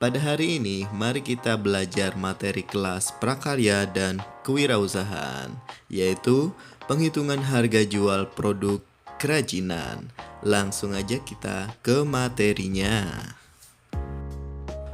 Pada hari ini, mari kita belajar materi kelas prakarya dan kewirausahaan, yaitu penghitungan harga jual produk kerajinan. Langsung aja kita ke materinya.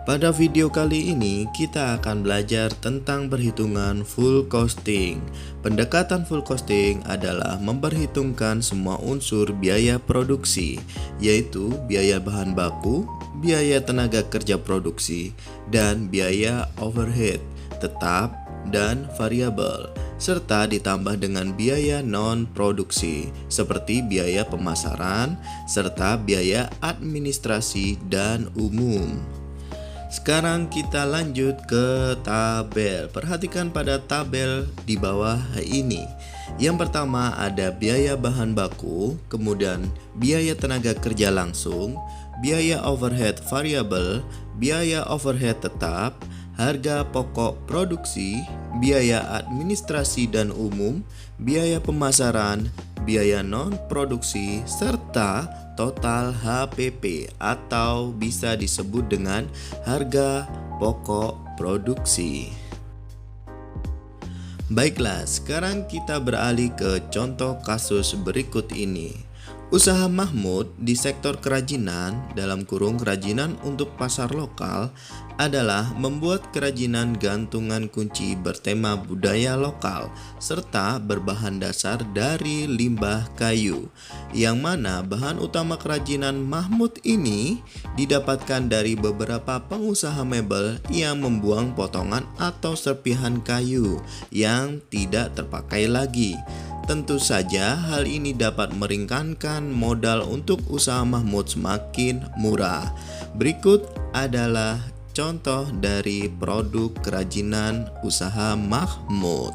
Pada video kali ini, kita akan belajar tentang perhitungan full costing. Pendekatan full costing adalah memperhitungkan semua unsur biaya produksi, yaitu biaya bahan baku, biaya tenaga kerja produksi, dan biaya overhead tetap dan variabel, serta ditambah dengan biaya non-produksi seperti biaya pemasaran serta biaya administrasi dan umum. Sekarang kita lanjut ke tabel. Perhatikan pada tabel di bawah ini. Yang pertama ada biaya bahan baku, kemudian biaya tenaga kerja langsung, biaya overhead variabel, biaya overhead tetap, harga pokok produksi, biaya administrasi dan umum, biaya pemasaran, biaya non-produksi, serta total HPP atau bisa disebut dengan harga pokok produksi. Baiklah, sekarang kita beralih ke contoh kasus berikut ini. Usaha Mahmud di sektor kerajinan (kerajinan untuk pasar lokal) adalah membuat kerajinan gantungan kunci bertema budaya lokal serta berbahan dasar dari limbah kayu, yang mana bahan utama kerajinan Mahmud ini didapatkan dari beberapa pengusaha mebel yang membuang potongan atau serpihan kayu yang tidak terpakai lagi. Tentu saja hal ini dapat meringankan modal untuk usaha Mahmud semakin murah. Berikut adalah contoh dari produk kerajinan usaha Mahmud.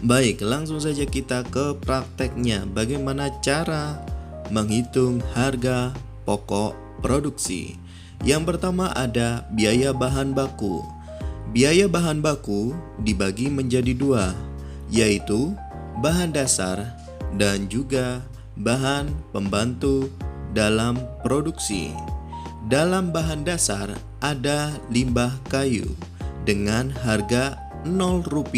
Baik, langsung saja kita ke prakteknya. Bagaimana cara menghitung harga pokok produksi? Yang pertama ada biaya bahan baku. Biaya bahan baku dibagi menjadi dua, yaitu bahan dasar dan juga bahan pembantu dalam produksi. Dalam bahan dasar ada limbah kayu dengan harga Rp0.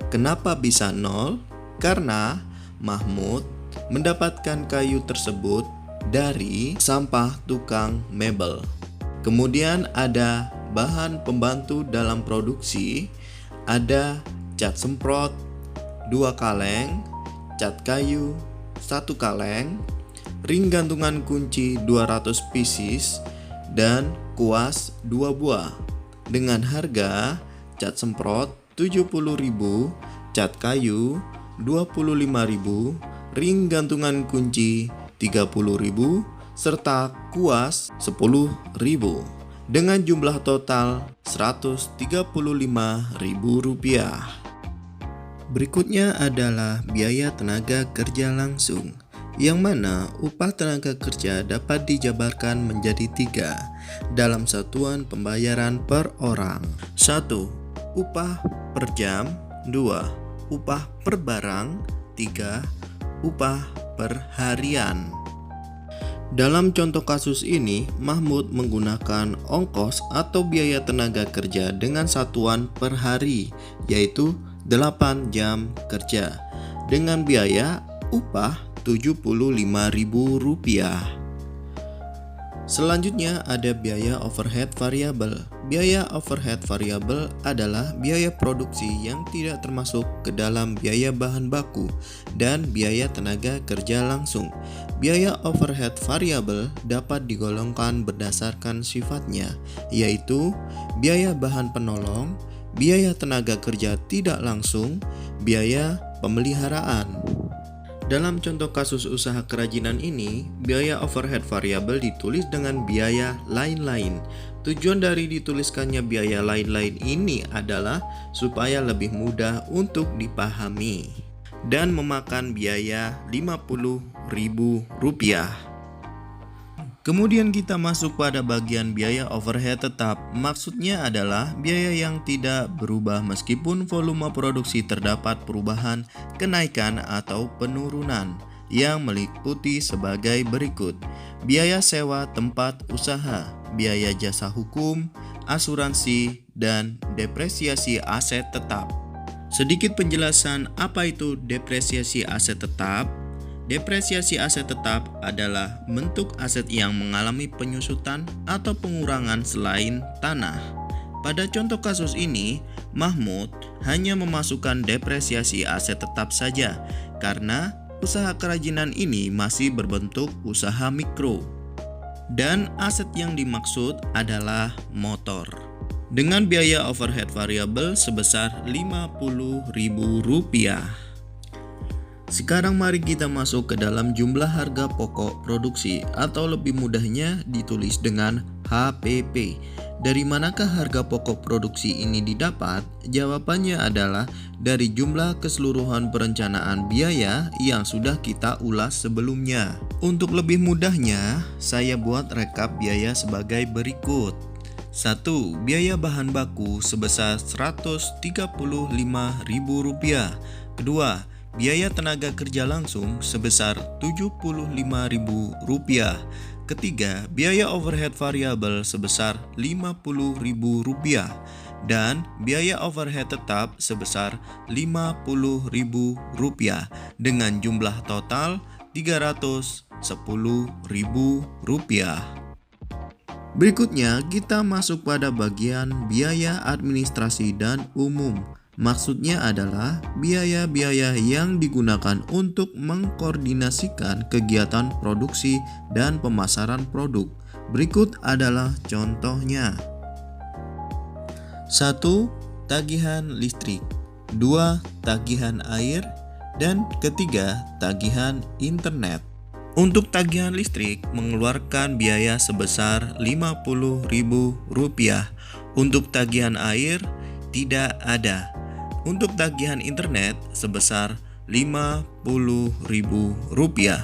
Kenapa bisa 0? Karena Mahmud mendapatkan kayu tersebut dari sampah tukang mebel. Kemudian ada bahan pembantu dalam produksi, ada cat semprot 2 kaleng, cat kayu 1 kaleng, ring gantungan kunci 200 pieces, dan kuas 2 buah. Dengan harga cat semprot Rp70.000, cat kayu Rp25.000, ring gantungan kunci Rp30.000, serta kuas Rp10.000. Dengan jumlah total Rp135.000. Berikutnya adalah biaya tenaga kerja langsung, yang mana upah tenaga kerja dapat dijabarkan menjadi 3 dalam satuan pembayaran per orang. 1. Upah per jam. 2. Upah per barang. 3. Upah per harian. Dalam contoh kasus ini, Mahmud menggunakan ongkos atau biaya tenaga kerja dengan satuan per hari, yaitu 8 jam kerja, dengan biaya upah Rp75.000. Selanjutnya ada biaya overhead variabel. Biaya overhead variabel adalah biaya produksi yang tidak termasuk ke dalam biaya bahan baku dan biaya tenaga kerja langsung. Biaya overhead variabel dapat digolongkan berdasarkan sifatnya, yaitu biaya bahan penolong, biaya tenaga kerja tidak langsung, biaya pemeliharaan. Dalam contoh kasus usaha kerajinan ini, biaya overhead variabel ditulis dengan biaya lain-lain. Tujuan dari dituliskannya biaya lain-lain ini adalah supaya lebih mudah untuk dipahami dan memakan biaya Rp50.000. Kemudian kita masuk pada bagian biaya overhead tetap. Maksudnya adalah biaya yang tidak berubah meskipun volume produksi terdapat perubahan, kenaikan atau penurunan, yang meliputi sebagai berikut. Biaya sewa tempat usaha. biaya jasa hukum, asuransi, dan depresiasi aset tetap. Sedikit penjelasan apa itu depresiasi aset tetap. Depresiasi aset tetap adalah bentuk aset yang mengalami penyusutan atau pengurangan selain tanah. Pada contoh kasus ini, Mahmud hanya memasukkan depresiasi aset tetap saja karena usaha kerajinan ini masih berbentuk usaha mikro. Dan aset yang dimaksud adalah motor. Dengan biaya overhead variabel sebesar Rp50.000. Sekarang mari kita masuk ke dalam jumlah harga pokok produksi atau lebih mudahnya ditulis dengan HPP. Dari manakah harga pokok produksi ini didapat? Jawabannya adalah dari jumlah keseluruhan perencanaan biaya yang sudah kita ulas sebelumnya. Untuk lebih mudahnya, saya buat rekap biaya sebagai berikut. 1. Biaya bahan baku sebesar Rp135.000. Kedua, biaya tenaga kerja langsung sebesar Rp75.000. Ketiga, biaya overhead variabel sebesar Rp50.000 dan biaya overhead tetap sebesar Rp50.000 dengan jumlah total Rp310.000. Berikutnya kita masuk pada bagian biaya administrasi dan umum. Maksudnya adalah biaya-biaya yang digunakan untuk mengkoordinasikan kegiatan produksi dan pemasaran produk. Berikut adalah contohnya. 1. Tagihan listrik. 2. Tagihan air. Dan ketiga, tagihan internet. Untuk tagihan listrik mengeluarkan biaya sebesar Rp50.000. Untuk tagihan air tidak ada. Untuk tagihan internet sebesar Rp50.000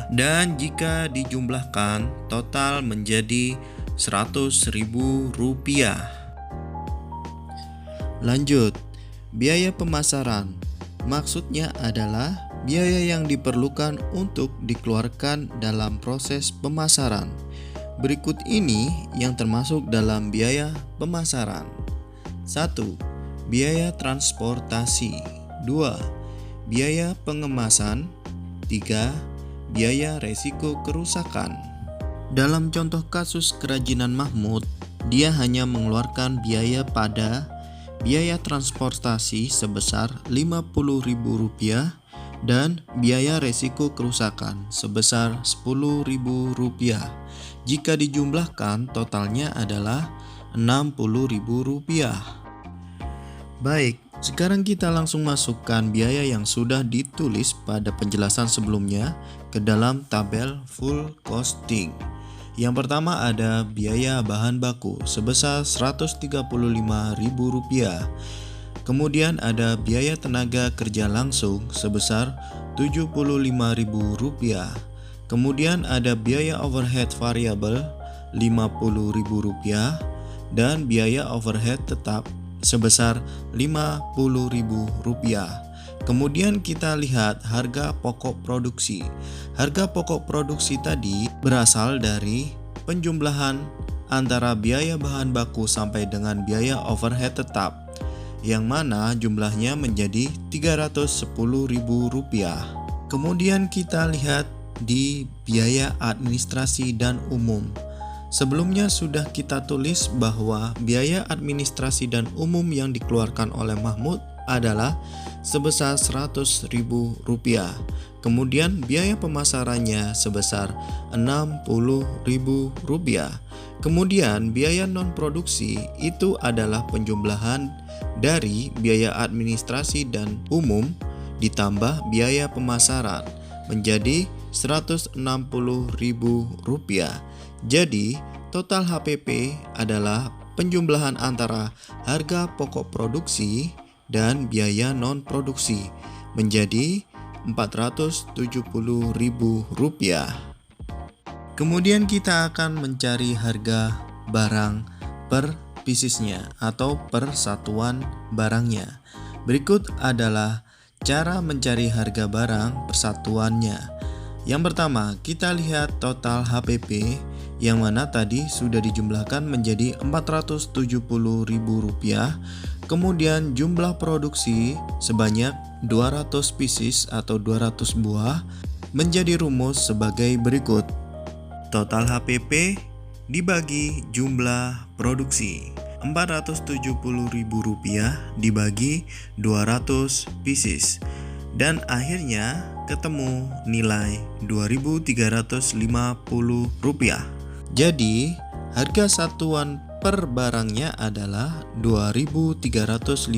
dan jika dijumlahkan total menjadi Rp100.000. Lanjut, biaya pemasaran. Maksudnya adalah biaya yang diperlukan untuk dikeluarkan dalam proses pemasaran. Berikut ini yang termasuk dalam biaya pemasaran. 1. Biaya transportasi. 2. Biaya pengemasan. 3. Biaya resiko kerusakan. Dalam contoh kasus kerajinan Mahmud, dia hanya mengeluarkan biaya pada biaya transportasi sebesar Rp50.000 dan biaya resiko kerusakan sebesar Rp10.000. Jika dijumlahkan totalnya adalah Rp60.000. Baik, sekarang kita langsung masukkan biaya yang sudah ditulis pada penjelasan sebelumnya ke dalam tabel full costing. Yang pertama ada biaya bahan baku sebesar Rp135.000. Kemudian ada biaya tenaga kerja langsung sebesar Rp75.000. Kemudian ada biaya overhead variabel Rp50.000 dan biaya overhead tetap sebesar Rp50.000. Kemudian kita lihat harga pokok produksi. Harga pokok produksi tadi berasal dari penjumlahan antara biaya bahan baku sampai dengan biaya overhead tetap, yang mana jumlahnya menjadi Rp310.000. Kemudian kita lihat di biaya administrasi dan umum. Sebelumnya sudah kita tulis bahwa biaya administrasi dan umum yang dikeluarkan oleh Mahmud adalah sebesar Rp100.000. Kemudian biaya pemasarannya sebesar Rp60.000. Kemudian biaya non-produksi itu adalah penjumlahan dari biaya administrasi dan umum ditambah biaya pemasaran menjadi Rp160.000. Jadi, total HPP adalah penjumlahan antara harga pokok produksi dan biaya non-produksi menjadi Rp470.000. Kemudian kita akan mencari harga barang per piecesnya atau per satuan barangnya. Berikut adalah cara mencari harga barang persatuannya. Yang pertama, kita lihat total HPP yang mana tadi sudah dijumlahkan menjadi Rp470.000. Kemudian jumlah produksi sebanyak 200 pieces atau 200 buah menjadi rumus sebagai berikut. Total HPP dibagi jumlah produksi. Rp470.000 dibagi 200 pieces. Dan akhirnya ketemu nilai Rp2.350. Jadi, harga satuan per barangnya adalah Rp2.350.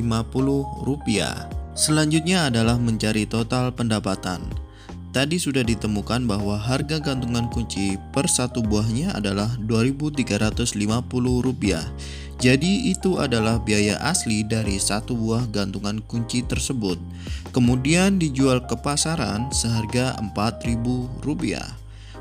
Selanjutnya adalah mencari total pendapatan. Tadi sudah ditemukan bahwa harga gantungan kunci per satu buahnya adalah Rp2.350. Jadi itu adalah biaya asli dari satu buah gantungan kunci tersebut. Kemudian dijual ke pasaran seharga Rp4.000.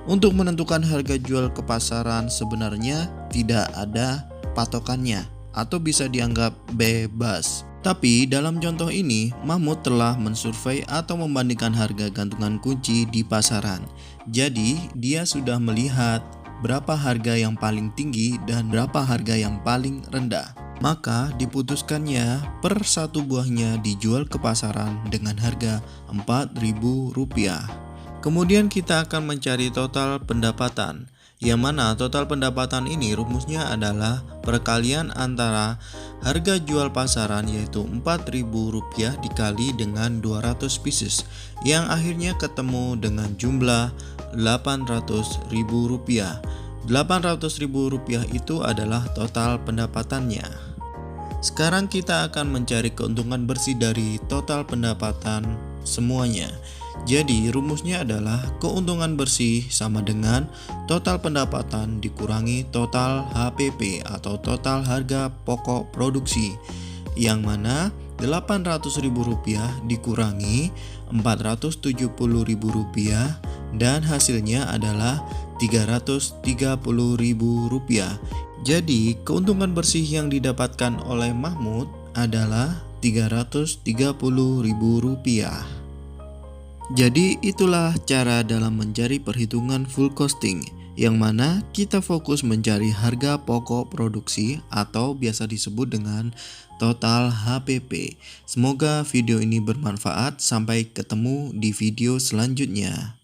Untuk menentukan harga jual ke pasaran sebenarnya tidak ada patokannya atau bisa dianggap bebas. Tapi dalam contoh ini, Mahmud telah mensurvei atau membandingkan harga gantungan kunci di pasaran. Jadi, dia sudah melihat berapa harga yang paling tinggi dan berapa harga yang paling rendah. Maka diputuskannya per satu buahnya dijual ke pasaran dengan harga Rp4.000. Kemudian kita akan mencari total pendapatan, yang mana total pendapatan ini rumusnya adalah perkalian antara harga jual pasaran yaitu Rp4.000 dikali dengan 200 pieces, yang akhirnya ketemu dengan jumlah Rp800.000. Rp800.000 itu adalah total pendapatannya. Sekarang kita akan mencari keuntungan bersih dari total pendapatan semuanya. Jadi rumusnya adalah keuntungan bersih sama dengan total pendapatan dikurangi total HPP atau total harga pokok produksi, yang mana Rp800.000 dikurangi Rp470.000 dan hasilnya adalah Rp330.000. Jadi keuntungan bersih yang didapatkan oleh Mahmud adalah Rp330.000. Jadi itulah cara dalam mencari perhitungan full costing, yang mana kita fokus mencari harga pokok produksi atau biasa disebut dengan total HPP. Semoga video ini bermanfaat. Sampai ketemu di video selanjutnya.